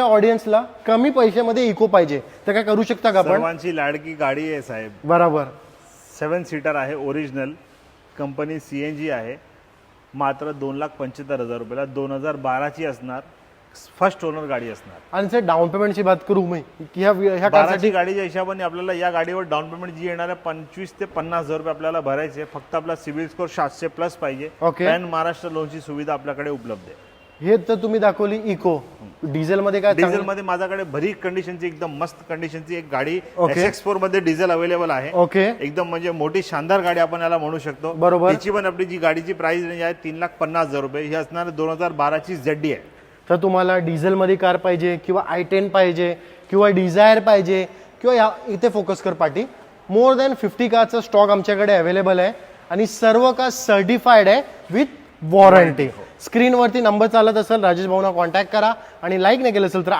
ऑडियन्सला कमी पैशामध्ये इको पाहिजे तर काय करू शकता का आपण? सर्वांची लाडकी गाडी आहे साहेब, बरोबर. 7 सीटर आहे, ओरिजिनल कंपनी CNG आहे, मात्र 2,75,000 रुपयाला 2012 ची असणार, फर्स्ट ओनर गाडी असणार. आणि सर डाऊन पेमेंटची बात करू मी की ह्या 12ची कारसाठी गाडीच्या हिशोबाने आपल्याला या गाडीवर डाऊन पेमेंट जी येणार आहे 25 ते 50,000 रुपये आपल्याला भरायचे. फक्त आपला सिबिल स्कोर 700 प्लस पाहिजे. ओके. पॅन महाराष्ट्र लोनची सुविधा आपल्याकडे उपलब्ध आहे. हे तर तुम्ही दाखवली इको. डिझेल मध्ये काय डिझेल मध्ये माझ्याकडे भरी कंडिशनची एकदम मस्त कंडिशनची एक गाडी ओके. SX4 मध्ये डिझेल अवेलेबल आहे. ओके. एकदम म्हणजे मोठी शानदार गाडी आपण याला म्हणू शकतो. बरोबर. त्याची पण आपली जी गाडीची प्राइस रेंज आहे 3,50,000 रुपये. ही असणार 2012 ची ZD आहे. तर तुम्हाला डिझेल मध्ये कार पाहिजे किंवा i10 पाहिजे किंवा डिझायर पाहिजे किंवा इथे फोकस कर पार्टी, मोर दॅन 50 कारचा स्टॉक आमच्याकडे अवेलेबल आहे आणि सर्व कार सर्टिफाईड आहे विथ वॉरंटी. स्क्रीनवरती नंबर चालत असेल, राजेश भाऊना कॉन्टॅक्ट करा आणि लाईक नाही केलं असेल तर